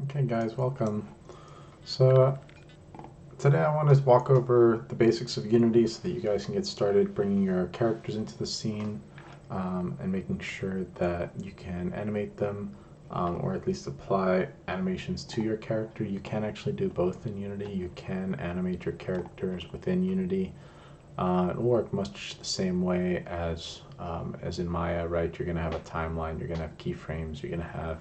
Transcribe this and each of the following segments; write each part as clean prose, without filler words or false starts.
Okay guys, welcome. So today I want to walk over the basics of Unity so that you guys can get started bringing your characters into the scene and making sure that you can animate them or at least apply animations to your character. You can actually do both in Unity. You can animate your characters within Unity. It'll work much the same way as in Maya, right? You're going to have a timeline, you're going to have keyframes, you're going to have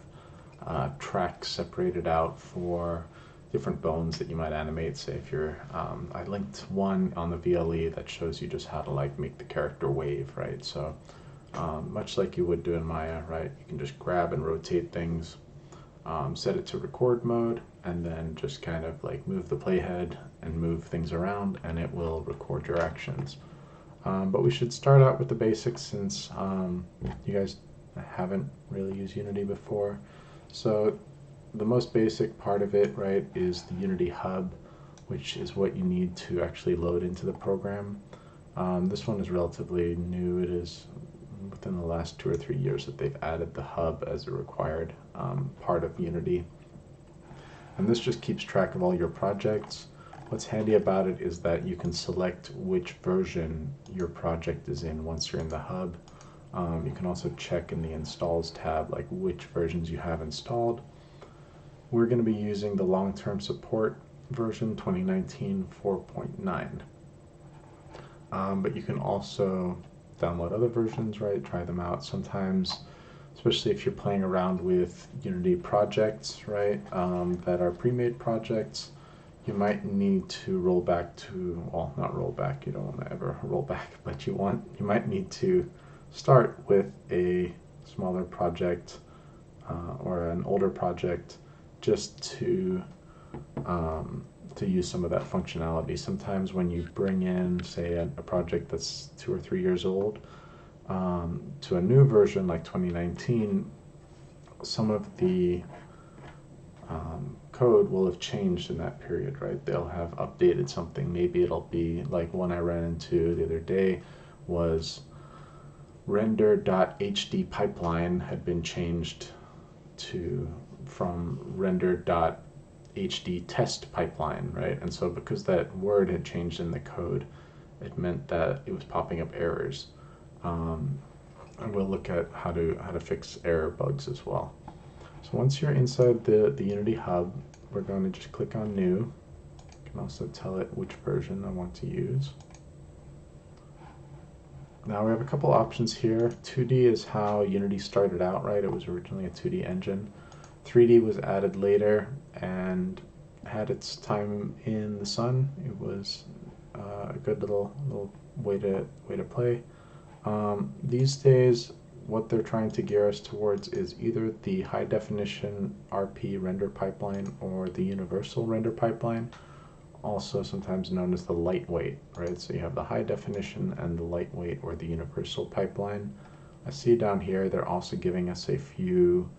tracks separated out for different bones that you might animate. Say if you're, I linked one on the VLE that shows you just how to like make the character wave, right? So much like you would do in Maya, right? You can just grab and rotate things, set it to record mode, and then just kind of like move the playhead and move things around, and it will record your actions. But we should start out with the basics since you guys haven't really used Unity before. So the most basic part of it, right, is the Unity Hub, which is what you need to actually load into the program. This one is relatively new. It is within the last 2 or 3 years that they've added the hub as a required part of Unity. And this just keeps track of all your projects. What's handy about it is that you can select which version your project is in once you're in the hub. You can also check in the installs tab like which versions you have installed. We're going to be using the long-term support version 2019 4.9. But you can also download other versions, right? Try them out. Sometimes, especially if you're playing around with Unity projects, right, that are pre-made projects, you might need to roll back to, well, not roll back, you don't want to ever roll back, but you might need to start with a smaller project or an older project just to use some of that functionality. Sometimes when you bring in, say, a project that's 2 or 3 years old to a new version like 2019, some of the code will have changed in that period, right? They'll have updated something. Maybe it'll be like one I ran into the other day was render.hd pipeline had been changed from render.hd test pipeline, right? And so because that word had changed in the code, it meant that it was popping up errors. And we'll look at how to fix error bugs as well. So once you're inside the Unity Hub, we're going to just click on New. I can also tell it which version I want to use. Now we have a couple options here. 2D is how Unity started out, right? It was originally a 2D engine. 3D was added later and had its time in the sun. It was a good little way to play. These days, what they're trying to gear us towards is either the high definition RP render pipeline or the universal render pipeline, also sometimes known as the lightweight, right? So you have the high definition and the lightweight or the universal pipeline. I see down here they're also giving us a few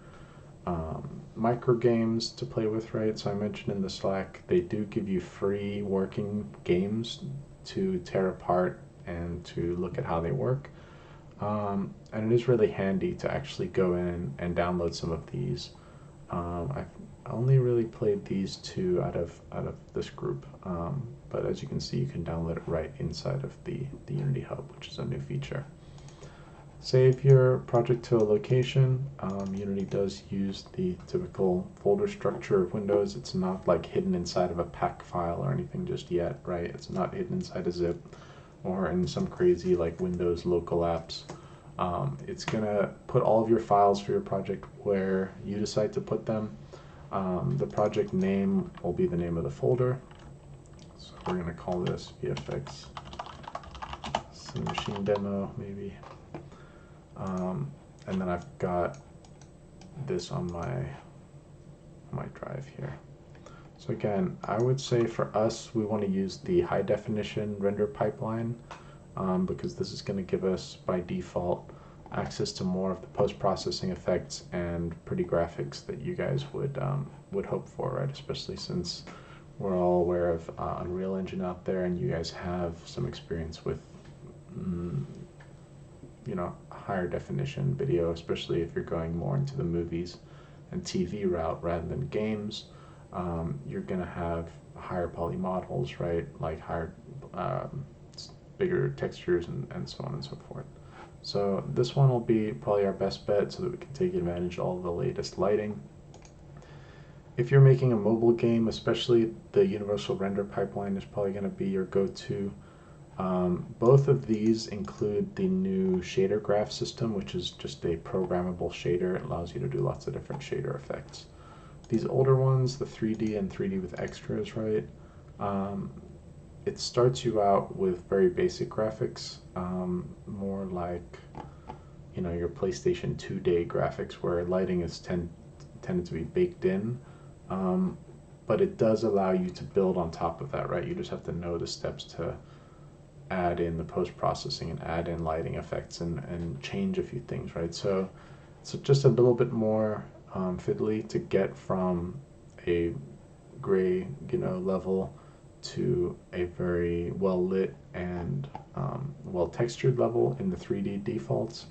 micro games to play with, right? So I mentioned in the Slack they do give you free working games to tear apart and to look at how they work. And it is really handy to actually go in and download some of these. I've only really played these two out of this group, but as you can see, you can download it right inside of the Unity Hub, which is a new feature. Save your project to a location. Unity does use the typical folder structure of Windows. It's not like hidden inside of a pack file or anything just yet, right? It's not hidden inside a zip or in some crazy like Windows local apps. It's gonna put all of your files for your project where you decide to put them. The project name will be the name of the folder. So we're gonna call this VFX Machine Demo maybe. And then I've got this on my drive here. So again, I would say for us, we want to use the high definition render pipeline because this is going to give us by default access to more of the post-processing effects and pretty graphics that you guys would hope for, right? Especially since we're all aware of Unreal Engine out there, and you guys have some experience with higher definition video, especially if you're going more into the movies and TV route rather than games, you're going to have higher poly models, right? Like higher, bigger textures and so on and so forth. So this one will be probably our best bet so that we can take advantage of all the latest lighting. If you're making a mobile game, especially the universal render pipeline is probably going to be your go-to. Both of these include the new shader graph system, which is just a programmable shader. It allows you to do lots of different shader effects. These older ones, the 3D and 3D with extras, right? It starts you out with very basic graphics, more like your PlayStation 2-day graphics, where lighting is tended to be baked in. But it does allow you to build on top of that, right? You just have to know the steps to add in the post-processing and add in lighting effects and change a few things, right? So it's just a little bit more fiddly to get from a gray, level to a very well lit and well textured level in the 3D defaults,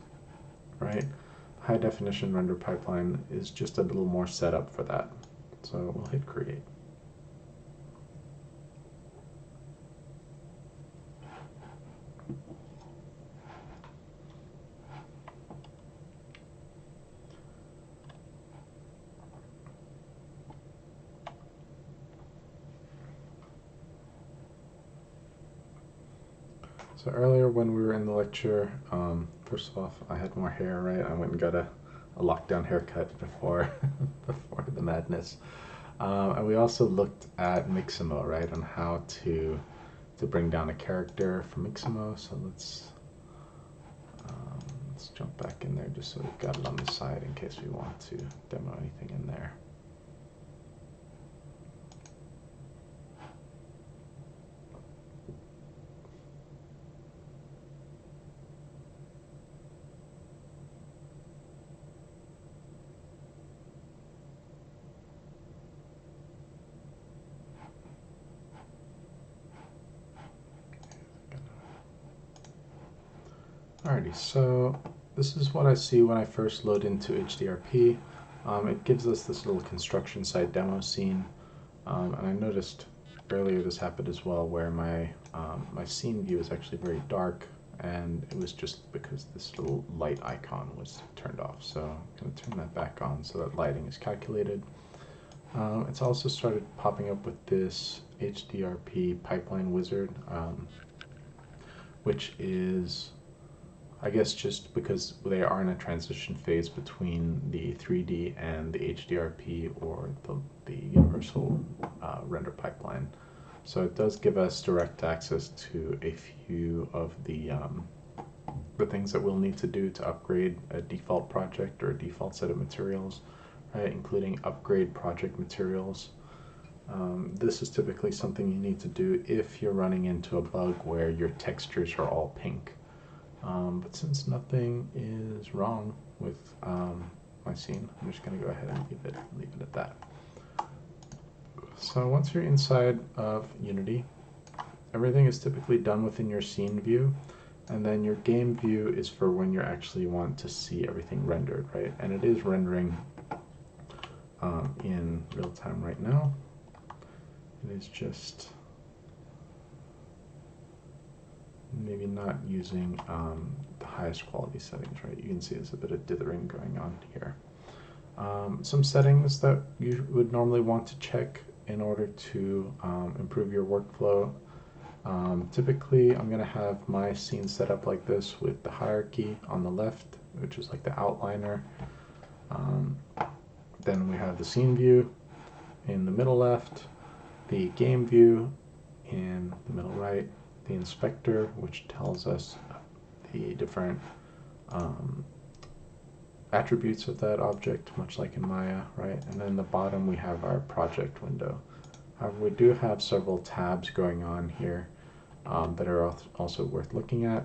right? High definition render pipeline is just a little more set up for that. So we'll hit create. So earlier when we were in the lecture, first off, I had more hair, right? I went and got a lockdown haircut before before the madness. And we also looked at Mixamo, right, on how to bring down a character from Mixamo. So let's jump back in there just so we've got it on the side in case we want to demo anything in there. Alrighty, so this is what I see when I first load into HDRP. It gives us this little construction site demo scene, and I noticed earlier this happened as well, where my scene view is actually very dark, and it was just because this little light icon was turned off. So I'm going to turn that back on so that lighting is calculated. It's also started popping up with this HDRP pipeline wizard, which is, I guess, just because they are in a transition phase between the 3D and the HDRP or the universal render pipeline. So it does give us direct access to a few of the things that we'll need to do to upgrade a default project or a default set of materials, right, including upgrade project materials. This is typically something you need to do if you're running into a bug where your textures are all pink. But since nothing is wrong with my scene, I'm just going to go ahead and leave it at that. So once you're inside of Unity, everything is typically done within your scene view, and then your game view is for when you actually want to see everything rendered, right? And it is rendering in real time right now. It is just maybe not using the highest quality settings, right? You can see there's a bit of dithering going on here. Some settings that you would normally want to check in order to improve your workflow. Typically, I'm going to have my scene set up like this with the hierarchy on the left, which is like the outliner. Then we have the scene view in the middle left, the game view in the middle right, the inspector, which tells us the different attributes of that object, much like in Maya, right? And then the bottom we have our project window. However, we do have several tabs going on here that are also worth looking at.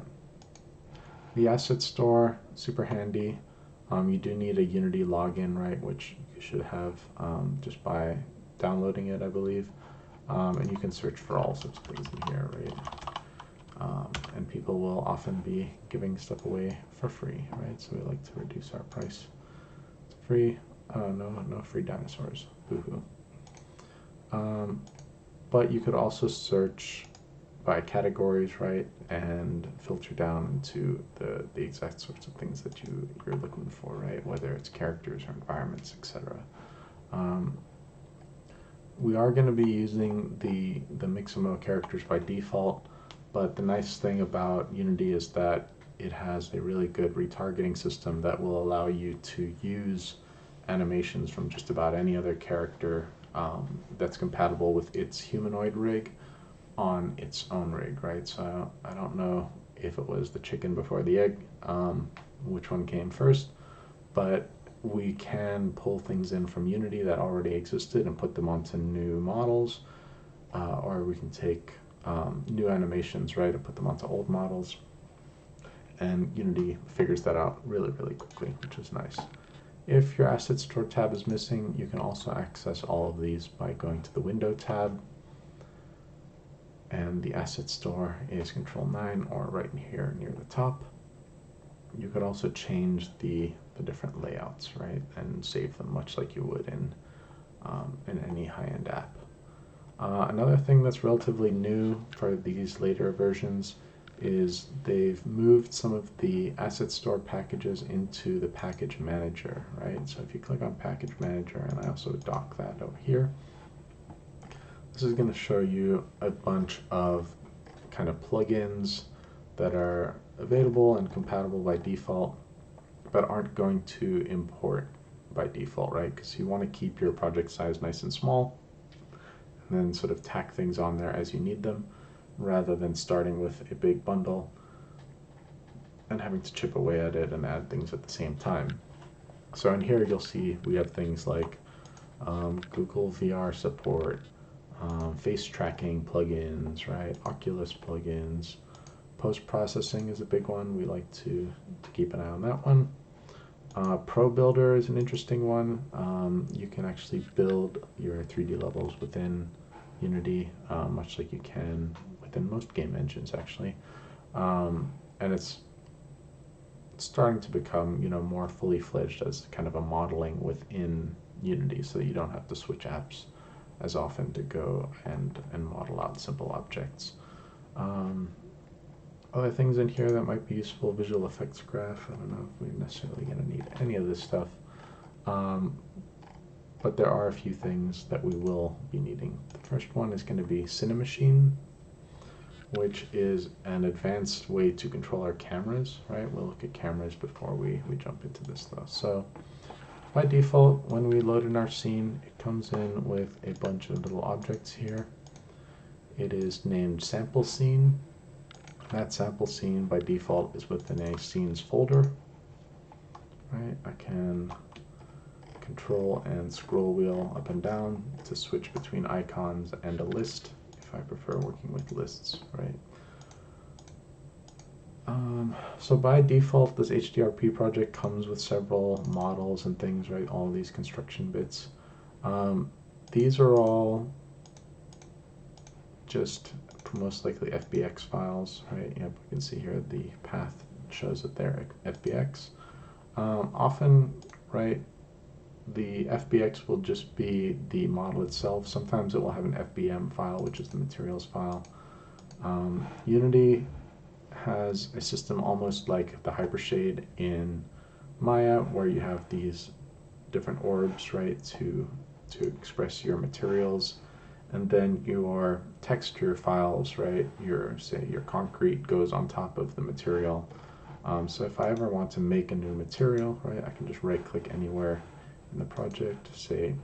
The asset store, super handy. You do need a Unity login, right, which you should have just by downloading it, I believe. And you can search for all sorts of things in here, right? And people will often be giving stuff away for free, right? So we like to reduce our price to free. Oh, no free dinosaurs. Boo-hoo. But you could also search by categories, right, and filter down into the exact sorts of things that you're looking for, right, whether it's characters or environments, etc. We are going to be using the Mixamo characters by default, but the nice thing about Unity is that it has a really good retargeting system that will allow you to use animations from just about any other character that's compatible with its humanoid rig on its own rig, right? So I don't know if it was the chicken before the egg, which one came first, but we can pull things in from Unity that already existed and put them onto new models, or we can take new animations, right, and put them onto old models. And Unity figures that out really, really quickly, which is nice. If your Asset Store tab is missing, you can also access all of these by going to the Window tab. And the Asset Store is Control 9 or right here near the top. You could also change the different layouts, right, and save them much like you would in any high-end app. Another thing that's relatively new for these later versions is they've moved some of the Asset Store packages into the Package Manager, right? So if you click on Package Manager, and I also dock that over here, this is going to show you a bunch of kind of plugins that are available and compatible by default, but aren't going to import by default, right? Because you want to keep your project size nice and small, and then sort of tack things on there as you need them, rather than starting with a big bundle and having to chip away at it and add things at the same time. So in here you'll see we have things like Google VR support, face tracking plugins, right? Oculus plugins. Post-processing is a big one. We like to keep an eye on that one. Pro Builder is an interesting one. You can actually build your 3D levels within Unity, much like you can within most game engines, actually. And it's starting to become, more fully fledged as kind of a modeling within Unity, so that you don't have to switch apps as often to go and model out simple objects. Other things in here that might be useful: visual effects graph. I don't know if we're necessarily going to need any of this stuff, but there are a few things that we will be needing. The first one is going to be Cinemachine, which is an advanced way to control our cameras, right? We'll look at cameras before we jump into this though. So by default, when we load in our scene, it comes in with a bunch of little objects here. It is named Sample Scene. That sample scene by default is within a scenes folder, right? I can control and scroll wheel up and down to switch between icons and a list if I prefer working with lists, right? So by default, this HDRP project comes with several models and things, right? All these construction bits. These are all just most likely FBX files, right? Yep, we can see here the path shows that they're FBX. Often, right, the FBX will just be the model itself. Sometimes it will have an FBM file, which is the materials file. Unity has a system almost like the Hypershade in Maya, where you have these different orbs, right, to express your materials, and then your texture files, right, say your concrete goes on top of the material. So if I ever want to make a new material, right, I can just right click anywhere in the project, say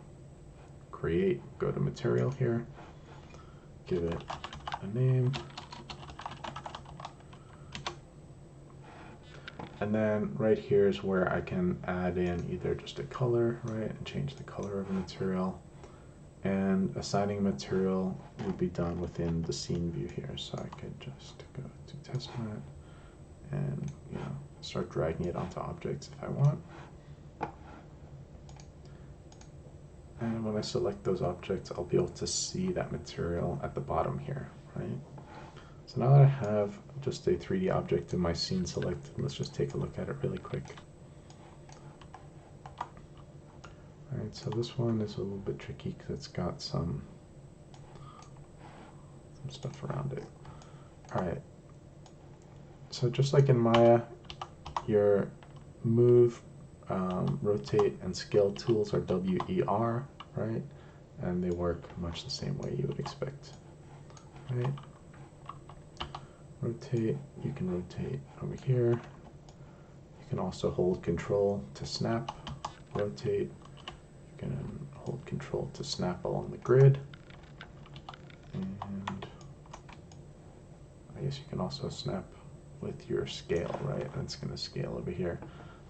create, go to material here, give it a name, and then right here is where I can add in either just a color, right, and change the color of a material, and assigning material would be done within the scene view here. So I could just go to test map and start dragging it onto objects if I want. And when I select those objects, I'll be able to see that material at the bottom here, right? So now that I have just a 3D object in my scene selected, let's just take a look at it really quick. Alright, so this one is a little bit tricky because it's got some stuff around it. Alright, so just like in Maya, your move, rotate, and scale tools are WER, right? And they work much the same way you would expect, right? Rotate, you can rotate over here. You can also hold control to snap, rotate. You can hold control to snap along the grid. And I guess you can also snap with your scale, right? And it's going to scale over here.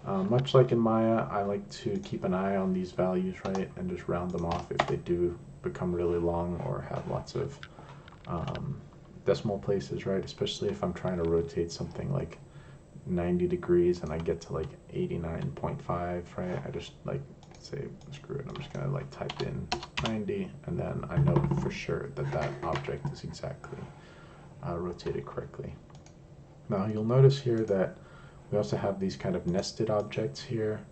Much like in Maya, I like to keep an eye on these values, right? And just round them off if they do become really long or have lots of decimal places, right? Especially if I'm trying to rotate something like 90 degrees and I get to like 89.5, right? I just like say, screw it, I'm just gonna like type in 90 and then I know for sure that that object is exactly rotated correctly. Now you'll notice here that we also have these kind of nested objects here,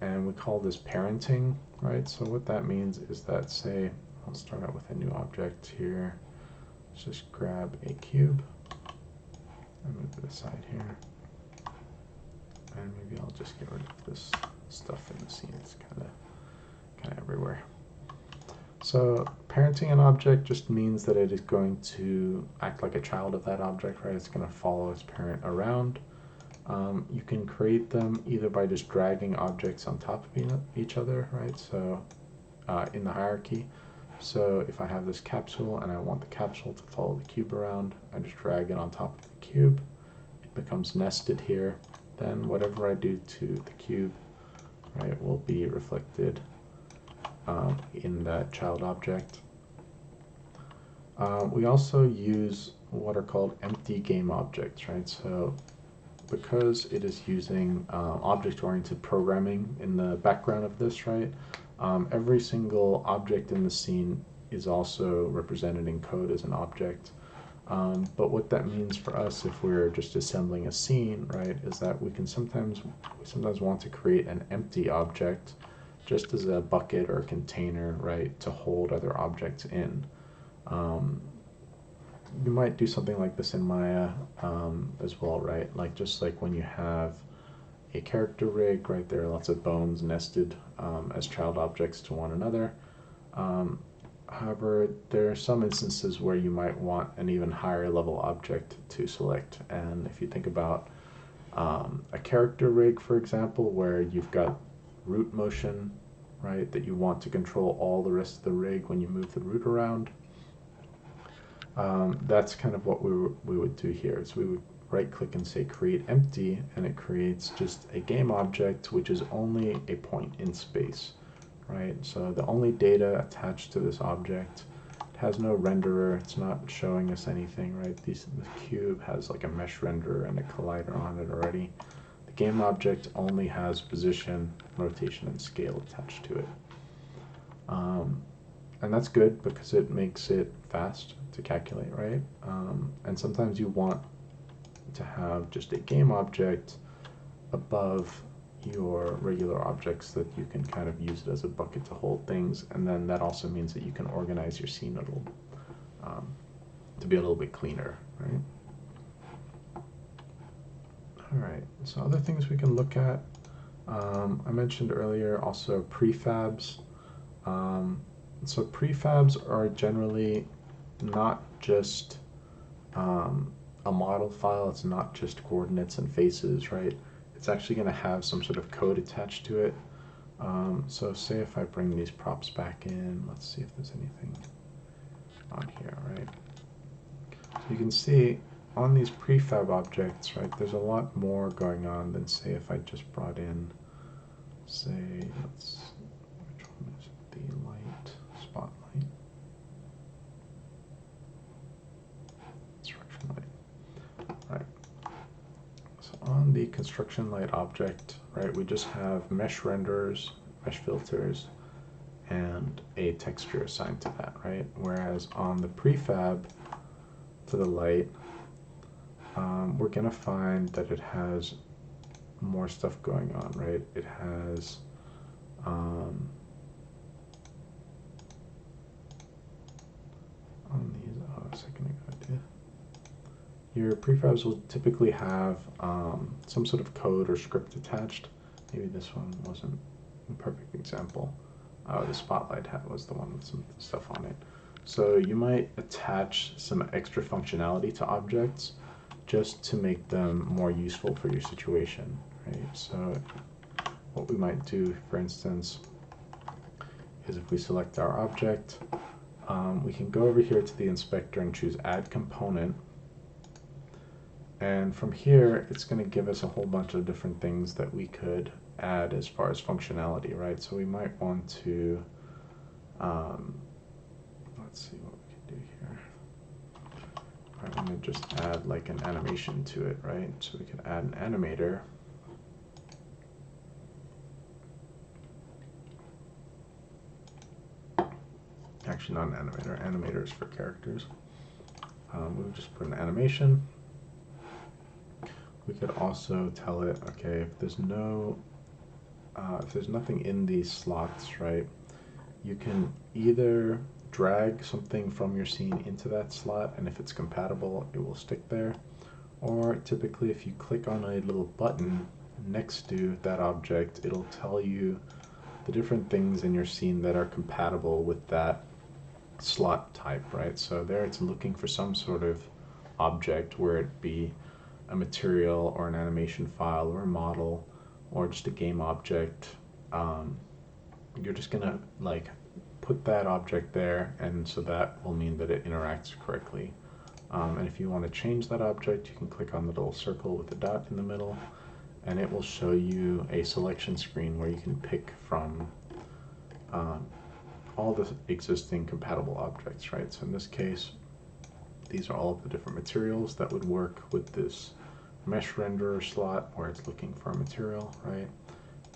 and we call this parenting, right? So what that means is that, say, I'll start out with a new object here. Let's just grab a cube and move it aside here. And maybe I'll just get rid of this stuff in the scene. It's kind of everywhere. So parenting an object just means that it is going to act like a child of that object, right? It's going to follow its parent around. You can create them either by just dragging objects on top of each other, right? So in the hierarchy. So if I have this capsule and I want the capsule to follow the cube around, I just drag it on top of the cube. It becomes nested here. Then whatever I do to the cube, right, will be reflected in that child object. We also use what are called empty game objects, right? So because it is using object-oriented programming in the background of this, right, every single object in the scene is also represented in code as an object. But what that means for us if we're just assembling a scene, right, is that we sometimes want to create an empty object just as a bucket or a container, right, to hold other objects in. You might do something like this in Maya as well, right? Like just like when you have a character rig, right, there are lots of bones nested as child objects to one another. However, there are some instances where you might want an even higher level object to select. And if you think about a character rig, for example, where you've got root motion, right, that you want to control all the rest of the rig when you move the root around, that's kind of what we would do here. So we would right click and say create empty, and it creates just a game object which is only a point in space, right? So the only data attached to this object, it has no renderer, it's not showing us anything, right? The cube has like a mesh renderer and a collider on it already. The game object only has position, rotation, and scale attached to it. And that's good because it makes it fast to calculate, right? And sometimes you want to have just a game object above your regular objects so that you can kind of use it as a bucket to hold things, and then that also means that you can organize your scene a little to be a little bit cleaner, right? All right, so other things we can look at. I mentioned earlier also prefabs. So prefabs are generally not just a model file, it's not just coordinates and faces, right? It's actually going to have some sort of code attached to it. So say if I bring these props back in, let's see if there's anything on here, right? So you can see on these prefab objects, right, there's a lot more going on than say if I just brought in, say, which one is it? The light, spotlight, construction light, right? So on the construction light object, right, we just have mesh renderers, mesh filters, and a texture assigned to that, right? Whereas on the prefab for the light, we're gonna find that it has more stuff going on, right? It has On these, a second ago I did. Your prefabs will typically have some sort of code or script attached. Maybe this one wasn't a perfect example. The spotlight hat was the one with some stuff on it. So you might attach some extra functionality to objects just to make them more useful for your situation, right? So what we might do, for instance, is if we select our object, we can go over here to the inspector and choose Add Component. And from here, it's going to give us a whole bunch of different things that we could add as far as functionality, right? So we might want to, let's see what we can do here. I want to just add like an animation to it, right? So we could add an animator. Actually, not an animator. Animators for characters. We'll just put an animation. We could also tell it, okay, if there's nothing in these slots, right, you can either drag something from your scene into that slot, and if it's compatible, it will stick there. Or typically, if you click on a little button next to that object, it'll tell you the different things in your scene that are compatible with that slot type, right? So there it's looking for some sort of object, where it be a material or an animation file or a model or just a game object. You're just gonna like put that object there, and so that will mean that it interacts correctly. And if you want to change that object, you can click on the little circle with the dot in the middle, and it will show you a selection screen where you can pick from all the existing compatible objects, right? So in this case, these are all of the different materials that would work with this mesh renderer slot where it's looking for a material, right?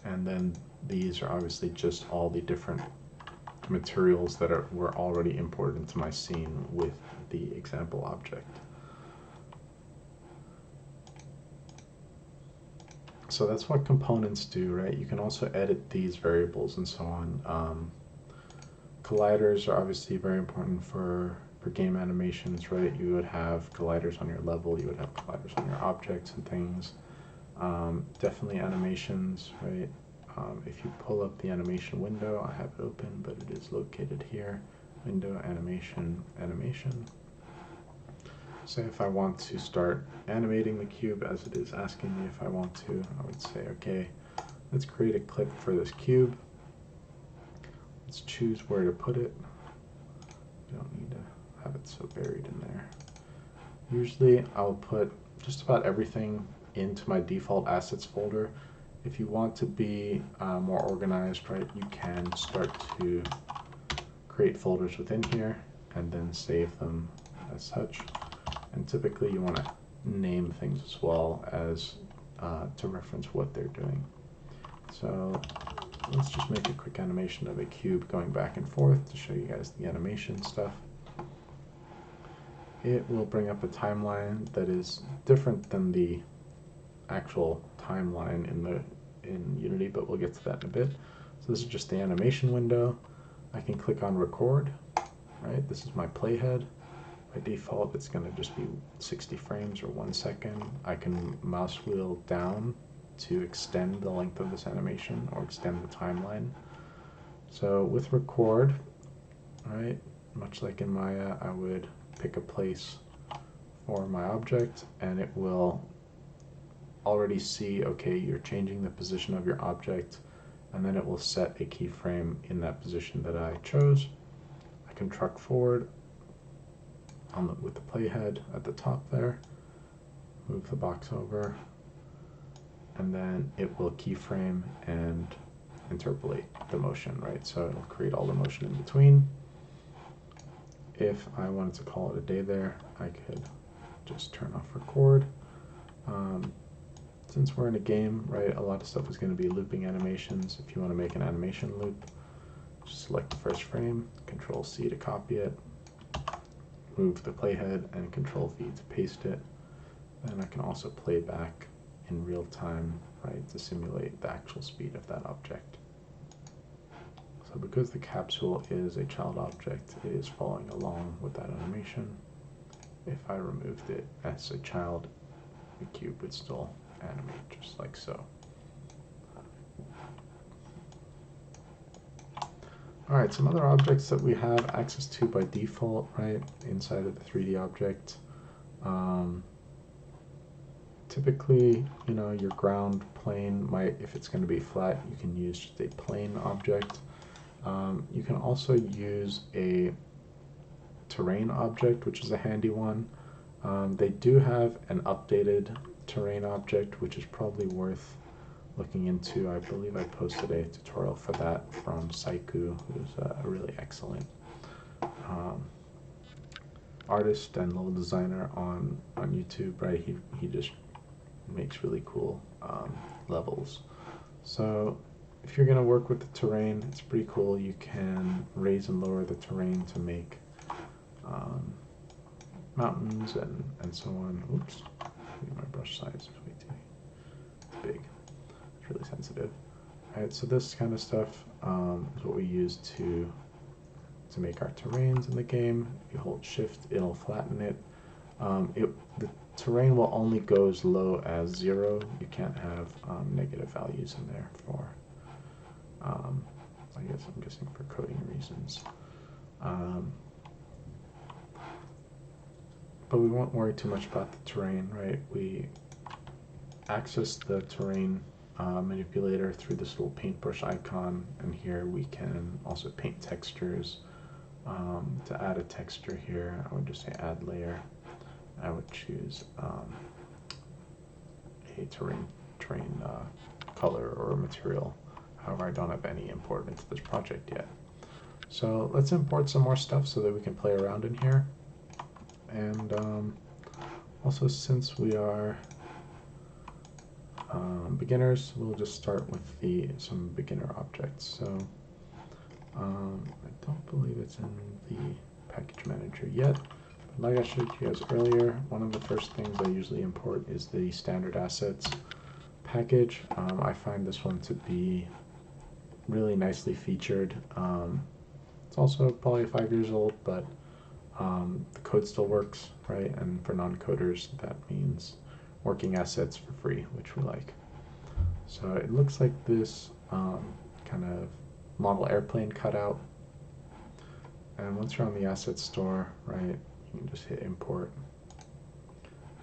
And then these are obviously just all the different materials that were already imported into my scene with the example object. So that's what components do, right? You can also edit these variables and so on. Colliders are obviously very important for game animations, right? You would have colliders on your level, you would have colliders on your objects and things. Definitely animations, right? If you pull up the animation window, I have it open, but it is located here. Window, animation, animation. Say if I want to start animating the cube as it is asking me if I want to, I would say, okay, let's create a clip for this cube. Let's choose where to put it. We don't need to have it so buried in there. Usually I'll put just about everything into my default assets folder. If you want to be more organized, right, you can start to create folders within here and then save them as such. And typically you want to name things as well as to reference what they're doing. So let's just make a quick animation of a cube going back and forth to show you guys the animation stuff. It will bring up a timeline that is different than the actual timeline in Unity, but we'll get to that in a bit. So this is just the animation window. I can click on record, right? This is my playhead. By default, it's going to just be 60 frames or 1 second. I can mouse wheel down to extend the length of this animation or extend the timeline. So with record, right, much like in Maya, I would pick a place for my object, and it will already see, okay, you're changing the position of your object, and then it will set a keyframe in that position that I chose. I can truck forward with the playhead at the top there, move the box over, and then it will keyframe and interpolate the motion, right? So it'll create all the motion in between. If I wanted to call it a day there, I could just turn off record. Since we're in a game, right, a lot of stuff is going to be looping animations. If you want to make an animation loop, just select the first frame, Control C to copy it, move the playhead, and Control V to paste it. And I can also play back in real time, right, to simulate the actual speed of that object. So because the capsule is a child object, it is following along with that animation. If I removed it as a child, the cube would still animate just like so. Alright, some other objects that we have access to by default, right, inside of the 3D object. Typically, you know, your ground plane might, if it's going to be flat, you can use just a plane object. You can also use a terrain object, which is a handy one. They do have an updated terrain object, which is probably worth looking into. I believe I posted a tutorial for that from Saiku, who's a really excellent artist and level designer on YouTube, right? He just makes really cool levels. So if you're going to work with the terrain, it's pretty cool. You can raise and lower the terrain to make mountains and so on. Oops, my brush size is way too big. It's really sensitive. Alright, so this kind of stuff is what we use to make our terrains in the game. If you hold shift, it'll flatten it. The terrain will only go as low as 0. You can't have negative values in there for, I'm guessing for coding reasons. But we won't worry too much about the terrain, right? We access the terrain manipulator through this little paintbrush icon, and here we can also paint textures. To add a texture here, I would just say add layer. I would choose a terrain color or material. However, I don't have any import into this project yet. So let's import some more stuff so that we can play around in here. And also, since we are beginners, we'll just start with some beginner objects. So I don't believe it's in the package manager yet. But like I showed you guys earlier, one of the first things I usually import is the standard assets package. I find this one to be really nicely featured. It's also probably 5 years old, but the code still works, right? And for non-coders, that means working assets for free, which we like. So it looks like this kind of model airplane cutout. And once you're on the asset store, right, you can just hit import.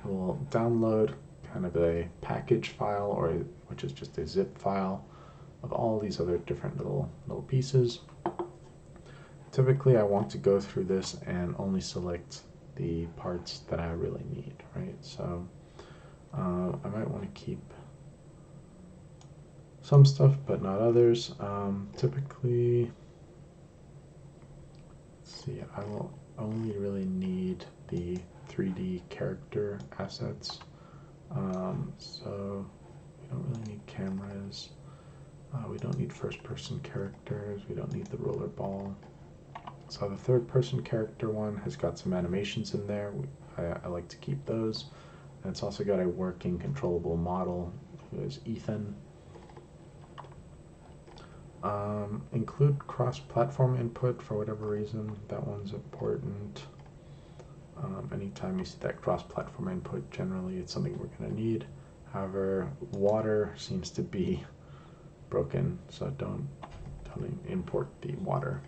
It will download kind of a package file, which is just a zip file of all these other different little pieces. Typically, I want to go through this and only select the parts that I really need, right? So I might want to keep some stuff, but not others. Typically, let's see, I will only really need the 3D character assets. So we don't really need cameras. We don't need first-person characters. We don't need the roller ball. So the third-person character one has got some animations in there. I like to keep those. And it's also got a working controllable model, who is Ethan. Include cross-platform input for whatever reason. That one's important. Anytime you see that cross-platform input, generally it's something we're going to need. However, water seems to be broken, so don't import the water.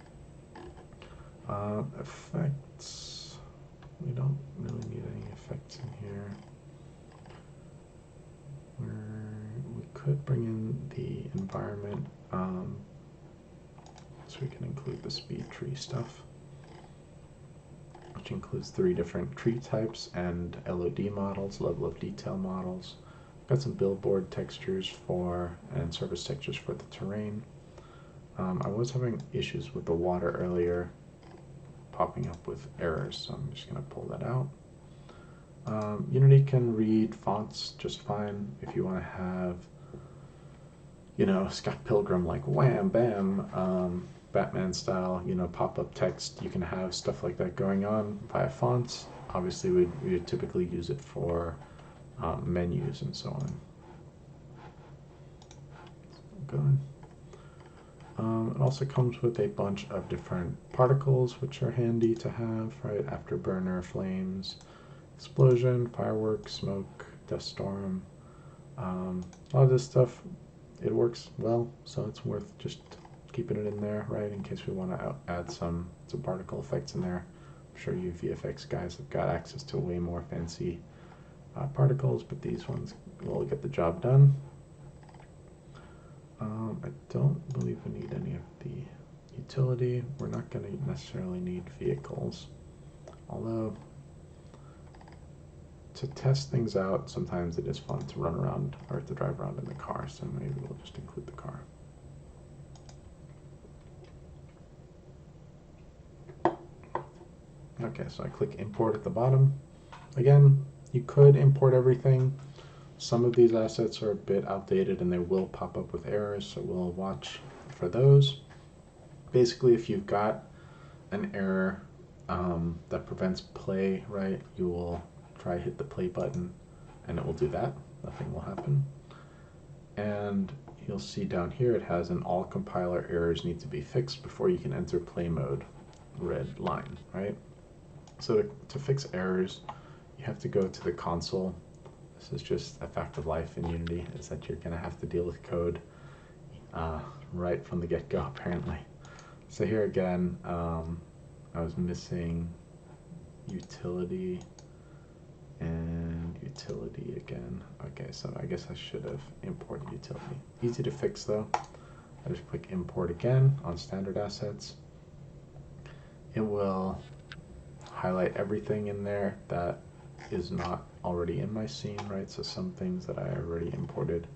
Effects, we don't really need any effects in here. We could bring in the environment, so we can include the speed tree stuff, which includes 3 different tree types and LOD models, level of detail models. Got some billboard textures and surface textures for the terrain. I was having issues with the water earlier, popping up with errors, so I'm just going to pull that out. Unity can read fonts just fine. If you want to have, you know, Scott Pilgrim like wham bam, Batman style, you know, pop-up text, you can have stuff like that going on via fonts. Obviously, we would typically use it for menus and so on. Good. It also comes with a bunch of different particles, which are handy to have, right? Afterburner, flames, explosion, fireworks, smoke, dust storm. A lot of this stuff, it works well, so it's worth just keeping it in there, right? In case we want to add some particle effects in there. I'm sure you VFX guys have got access to way more fancy particles, but these ones will get the job done. I don't believe we need any of the utility. We're not going to necessarily need vehicles, although to test things out, sometimes it is fun to run around or to drive around in the car, so maybe we'll just include the car. Okay, so I click import at the bottom. Again, you could import everything. Some of these assets are a bit outdated and they will pop up with errors, so we'll watch for those. Basically, if you've got an error that prevents play, right, you will try hit the play button and it will do that. Nothing will happen. And you'll see down here it has an all compiler errors need to be fixed before you can enter play mode, red line, right? So to fix errors, you have to go to the console. This is just a fact of life in Unity, is that you're going to have to deal with code right from the get-go, apparently. So here again, I was missing utility and utility again. Okay, so I guess I should have imported utility. Easy to fix though. I just click import again on standard assets. It will highlight everything in there that is not already in my scene, right? So some things that I already imported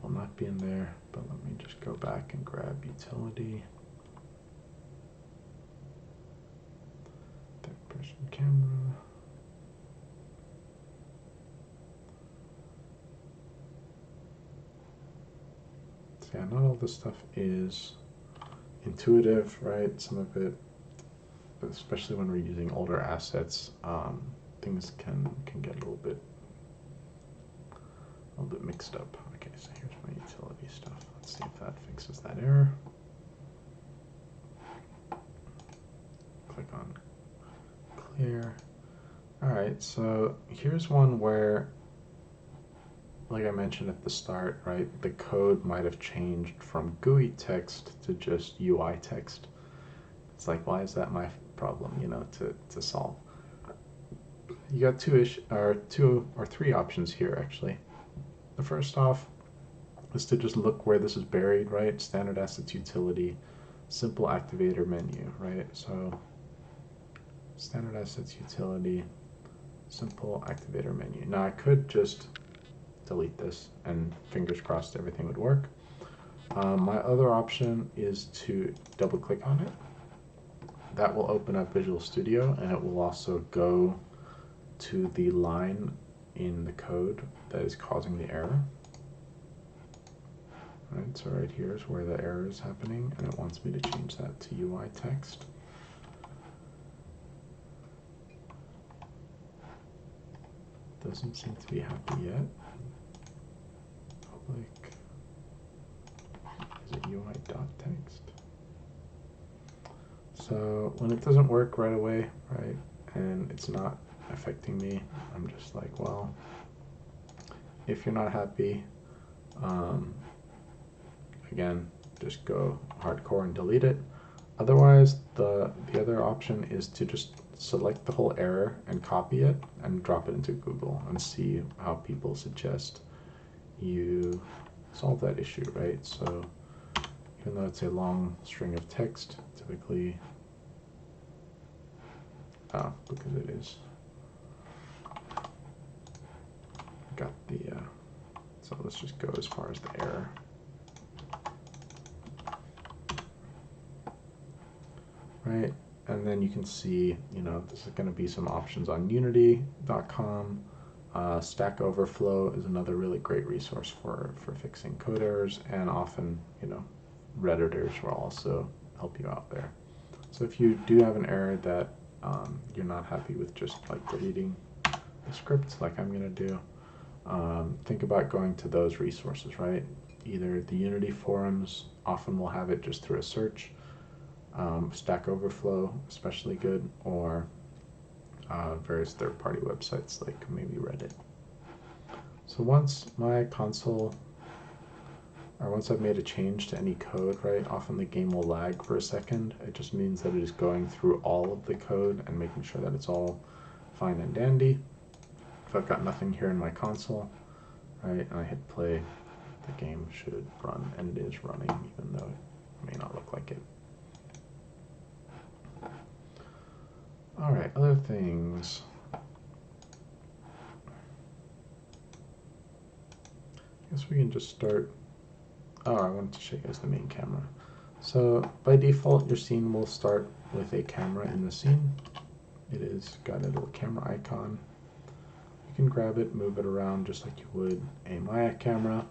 will not be in there, but let me just go back and grab utility. Third person camera. So yeah, not all this stuff is intuitive, right? Some of it, especially when we're using older assets, things can get a little bit mixed up. Okay, so here's my utility stuff. Let's see if that fixes that error. Click on clear. All right, so here's one where, like I mentioned at the start, right, the code might have changed from GUI text to just UI text. It's like, why is that my problem, you know, to solve? You got two or three options here, actually. The first off is to just look where this is buried, right? Standard assets utility, simple activator menu, right? So standard assets utility, simple activator menu. Now I could just delete this and fingers crossed everything would work. My other option is to double click on it. That will open up Visual Studio and it will also go to the line in the code that is causing the error. Right, so right here is where the error is happening and it wants me to change that to UI text. Doesn't seem to be happy yet. Public, is it UI.text? So when it doesn't work right away, right, and it's not affecting me, I'm just like, well, if you're not happy, again, just go hardcore and delete it. Otherwise, the other option is to just select the whole error and copy it and drop it into Google and see how people suggest you solve that issue, right? So even though it's a long string of text, typically, because it is, got the, so let's just go as far as the error. Right, and then you can see, you know, this is going to be some options on unity.com. Stack Overflow is another really great resource for fixing code errors, and often, you know, Redditors will also help you out there. So if you do have an error that you're not happy with just like deleting the script like I'm going to do, think about going to those resources, right? Either the Unity forums often will have it just through a search. Stack Overflow, especially good, or various third-party websites like maybe Reddit. So once my console, or once I've made a change to any code, right, often the game will lag for a second. It just means that it is going through all of the code and making sure that it's all fine and dandy. If I've got nothing here in my console, right, and I hit play, the game should run, and it is running, even though it may not look like it. All right, other things. I guess we can just start. Oh, I wanted to show you guys the main camera. So by default, your scene will start with a camera in the scene. It is got a little camera icon. You can grab it, move it around just like you would a Maya camera.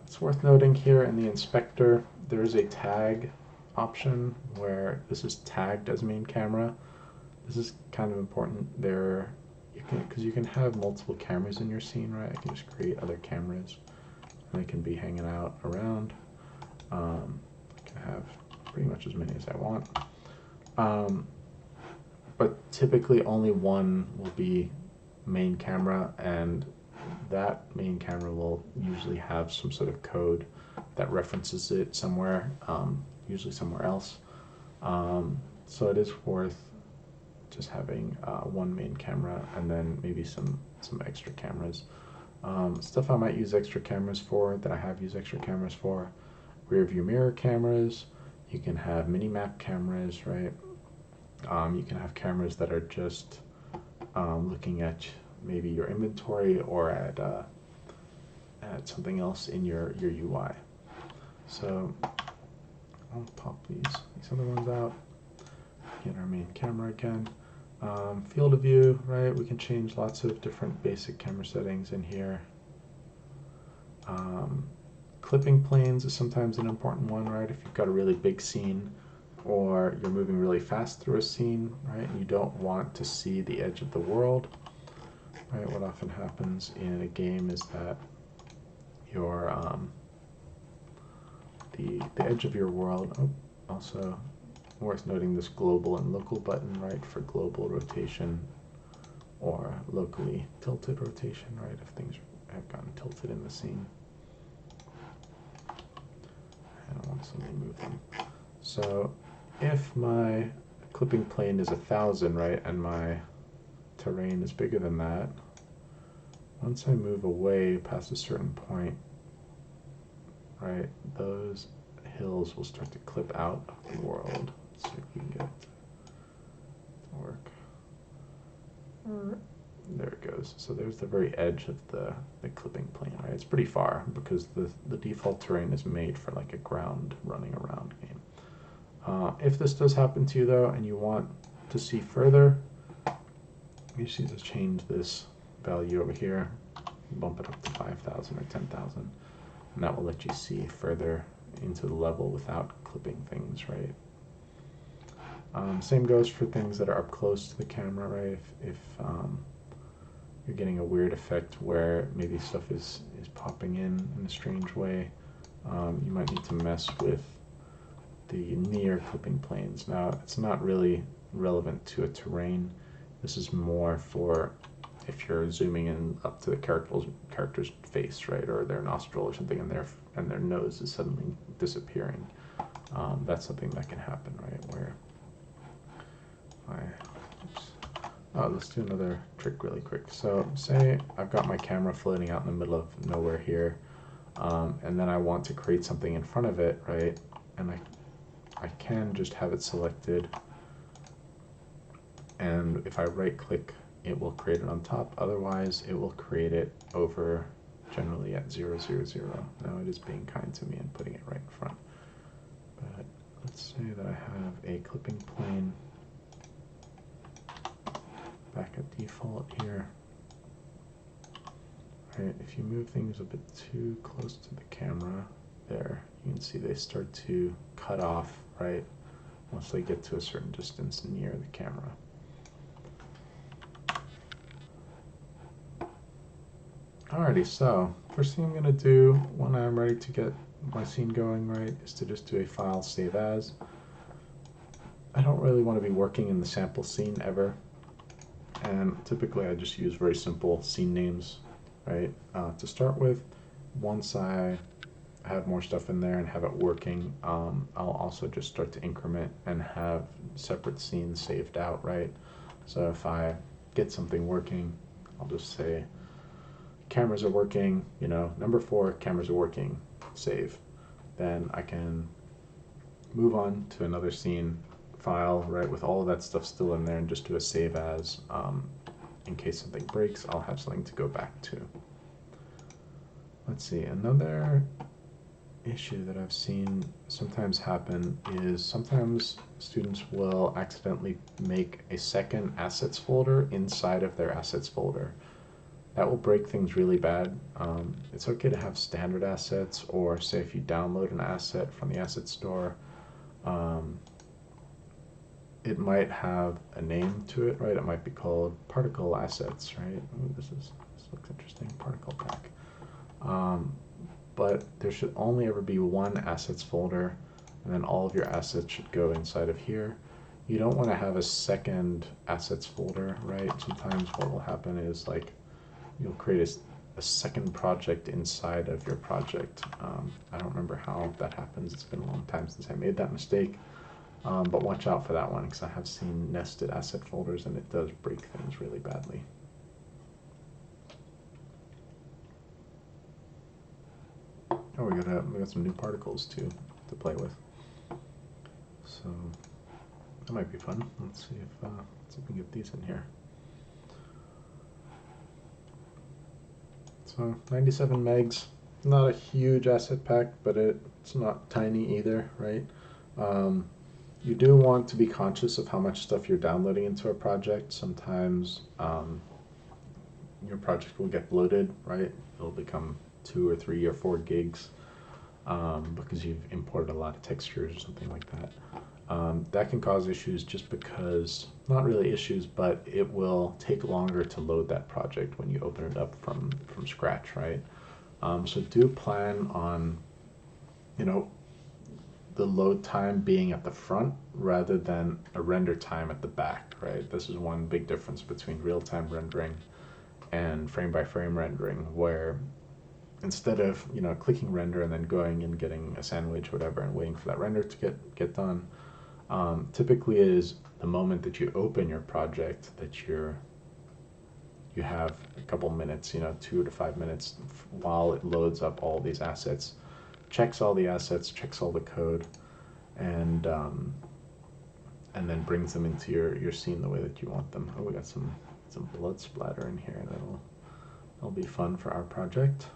It's worth noting here in the inspector, there is a tag option where this is tagged as main camera. This is kind of important there, because you can have multiple cameras in your scene, right? I can just create other cameras, and they can be hanging out around. I can have pretty much as many as I want. But typically only one will be main camera, and that main camera will usually have some sort of code that references it somewhere, usually somewhere else. So it is worth just having one main camera and then maybe some extra cameras. Stuff I might use extra cameras for, that I have used extra cameras for: rear view mirror cameras. You can have mini map cameras, right? You can have cameras that are just looking at maybe your inventory or at something else in your UI. So I'll pop these other ones out. Get our main camera again. Field of view, right? We can change lots of different basic camera settings in here. Clipping planes is sometimes an important one, right? If you've got a really big scene or you're moving really fast through a scene, right, and you don't want to see the edge of the world, right? What often happens in a game is that your the edge of your world. Also worth noting this global and local button, right, for global rotation or locally tilted rotation, right, if things have gotten tilted in the scene. And I want to suddenly move them. So if my clipping plane is 1,000, right, and my terrain is bigger than that, once I move away past a certain point, right, those hills will start to clip out of the world. Let's see if we can get it to work. There it goes. So there's the very edge of the clipping plane, right? It's pretty far because the default terrain is made for like a ground running around game. If this does happen to you though, and you want to see further, you just need to change this value over here, bump it up to 5,000 or 10,000, and that will let you see further into the level without clipping things, right? Same goes for things that are up close to the camera, right? If you're getting a weird effect where maybe stuff is popping in a strange way, you might need to mess with the near clipping planes. Now, it's not really relevant to a terrain. This is more for if you're zooming in up to the character's face, right, or their nostril or something, and their nose is suddenly disappearing. That's something that can happen, right? Where let's do another trick really quick. So say I've got my camera floating out in the middle of nowhere here, and then I want to create something in front of it, right? And I can just have it selected, and if I right click, it will create it on top. Otherwise, it will create it over generally at 0, 0, 0. Now it is being kind to me and putting it right in front. But let's say that I have a clipping plane back at default here. Right, if you move things a bit too close to the camera, there, you can see they start to cut off, right, once they get to a certain distance near the camera. Alrighty, so first thing I'm going to do when I'm ready to get my scene going right is to just do a file save as. I don't really want to be working in the sample scene ever, and typically I just use very simple scene names, right? To start with, once I have more stuff in there and have it working, I'll also just start to increment and have separate scenes saved out, right? So if I get something working, I'll just say cameras are working, you know, number 4, cameras are working, save. Then I can move on to another scene file, right, with all of that stuff still in there, and just do a save as. In case something breaks, I'll have something to go back to. Let's see, another issue that I've seen sometimes happen is sometimes students will accidentally make a second assets folder inside of their assets folder. That will break things really bad. It's okay to have standard assets, or say if you download an asset from the asset store, it might have a name to it, right? It might be called particle assets, right? Ooh, this looks interesting, particle pack. But there should only ever be one assets folder, and then all of your assets should go inside of here. You don't want to have a second assets folder, right? Sometimes what will happen is like you'll create a second project inside of your project. I don't remember how that happens. It's been a long time since I made that mistake. But watch out for that one, because I have seen nested asset folders and it does break things really badly. Oh, we got some new particles too to play with. So that might be fun. Let's see if we can get these in here. So 97 megs, not a huge asset pack, but it's not tiny either, right? You do want to be conscious of how much stuff you're downloading into a project. Sometimes your project will get bloated, right? It'll become 2 or 3 or 4 gigs because you've imported a lot of textures or something like that. That can cause issues just because, not really issues, but it will take longer to load that project when you open it up from scratch, right? So do plan on, you know, the load time being at the front rather than a render time at the back, right? This is one big difference between real-time rendering and frame-by-frame rendering, where instead of, you know, clicking render and then going and getting a sandwich or whatever and waiting for that render to get done, typically it is the moment that you open your project that you have a couple minutes, you know, 2 to 5 minutes while it loads up all these assets, checks all the assets, checks all the code, and then brings them into your scene the way that you want them. Oh, we got some blood splatter in here. That'll be fun for our project.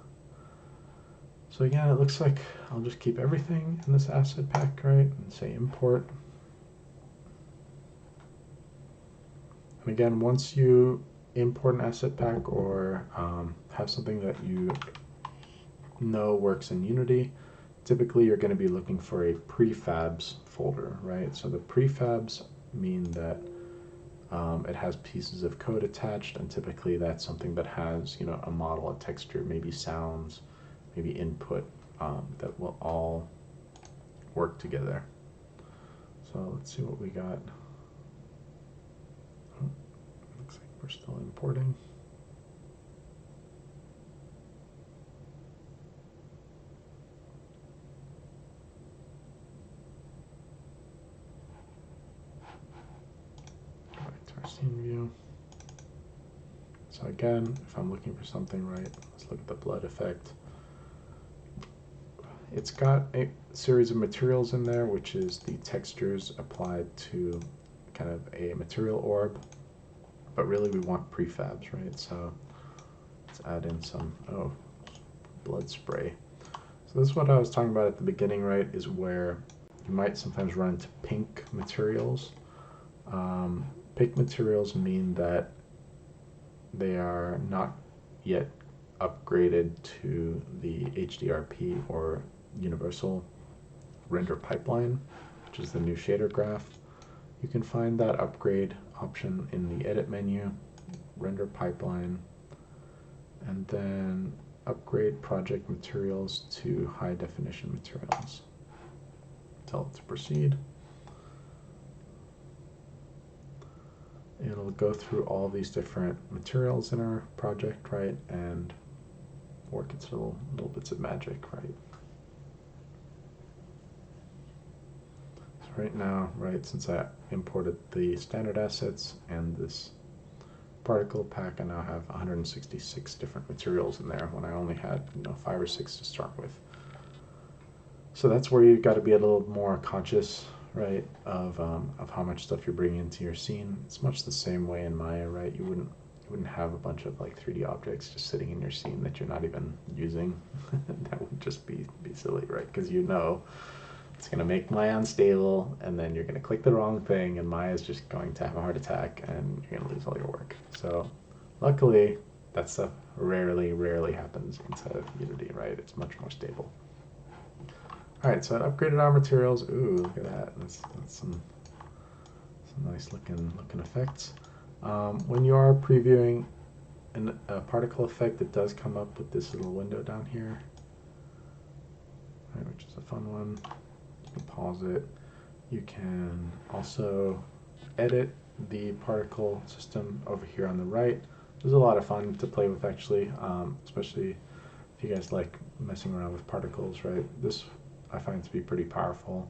So again, it looks like I'll just keep everything in this asset pack, right, and say import. And again, once you import an asset pack or have something that you know works in Unity, typically you're going to be looking for a prefabs folder, right? So the prefabs mean that it has pieces of code attached, and typically that's something that has, you know, a model, a texture, maybe sounds, maybe input, that will all work together. So let's see what we got. Oh, looks like we're still importing. Our scene view. So again, if I'm looking for something, right, let's look at the blood effect. It's got a series of materials in there, which is the textures applied to kind of a material orb, but really we want prefabs, right? So let's add in some, blood spray. So this is what I was talking about at the beginning, right, is where you might sometimes run into pink materials. Pink materials mean that they are not yet upgraded to the HDRP or Universal Render Pipeline, which is the new shader graph. You can find that upgrade option in the Edit menu, Render Pipeline, and then upgrade project materials to high definition materials. Tell it to proceed. It'll go through all these different materials in our project, right, and work its little bits of magic, right? So right now, right, since I imported the standard assets and this particle pack, I now have 166 different materials in there when I only had 5 or 6 to start with. So that's where you've got to be a little more conscious, right, of how much stuff you're bringing into your scene. It's much the same way in Maya, right? You wouldn't have a bunch of like 3D objects just sitting in your scene that you're not even using. That would just be silly, right? Because it's going to make Maya unstable, and then you're going to click the wrong thing, and Maya's just going to have a heart attack, and you're going to lose all your work. So luckily, that stuff rarely happens inside of Unity, right? It's much more stable. All right, so I upgraded our materials. Ooh, look at that. That's some nice looking effects. When you are previewing a particle effect, it does come up with this little window down here, right, which is a fun one. You can pause it. You can also edit the particle system over here on the right. There's a lot of fun to play with, actually, especially if you guys like messing around with particles, right? This I find to be pretty powerful.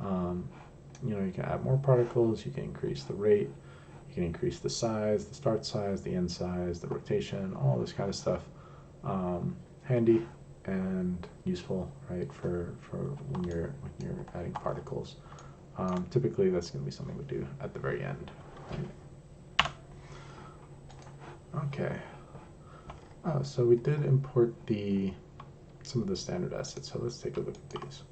You can add more particles, you can increase the rate, you can increase the size, the start size, the end size, the rotation, all this kind of stuff. Handy and useful, right, for when you're adding particles. Typically that's going to be something we do at the very end. Right? Okay. So we did import some of the standard assets, so let's take a look at these.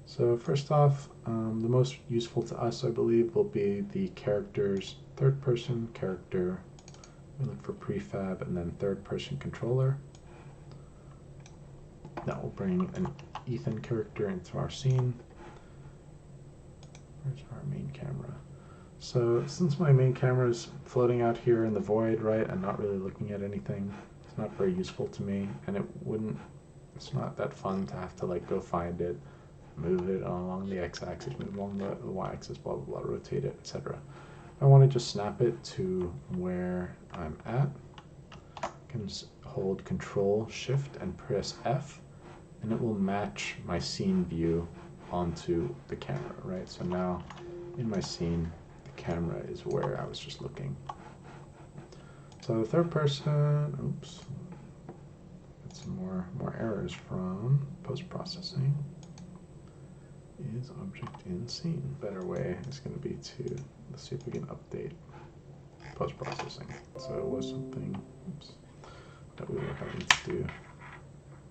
So first off, the most useful to us, I believe, will be the characters, third person character. We look for prefab and then third person controller. That will bring an Ethan character into our scene. Where's our main camera? So since my main camera is floating out here in the void, right, and not really looking at anything, it's not very useful to me, and it's not that fun to have to like go find it, move it along the x-axis, move along the y-axis, blah blah blah, rotate it, etc. I want to just snap it to where I'm at. I can hold Control Shift and press F, and it will match my scene view onto the camera, right? So now in my scene, the camera is where I was just looking. So the third person, oops, got some more errors from post-processing. Is object in scene. Better way is going to be to, let's see if we can update post-processing. So it was something, oops, that we were having to do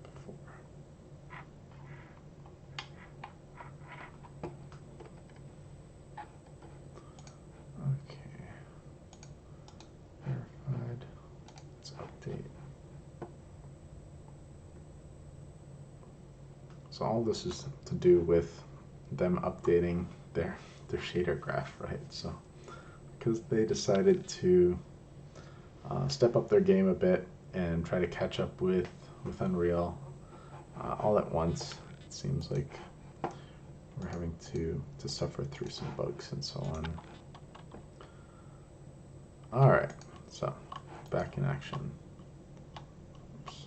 before. Okay, verified. Let's update. So all this is to do with them updating their shader graph, right? So because they decided to step up their game a bit and try to catch up with Unreal all at once, it seems like we're having to suffer through some bugs and so on. All right, so back in action. Oops.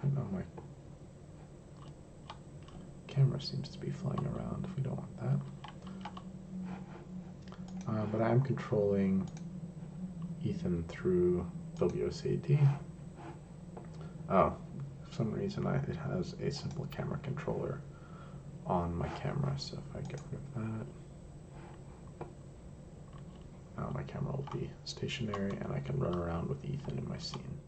I know my camera seems to be flying around. We don't want that. But I'm controlling Ethan through WSAD. Oh, for some reason it has a simple camera controller on my camera, so if I get rid of that, now my camera will be stationary and I can run around with Ethan in my scene.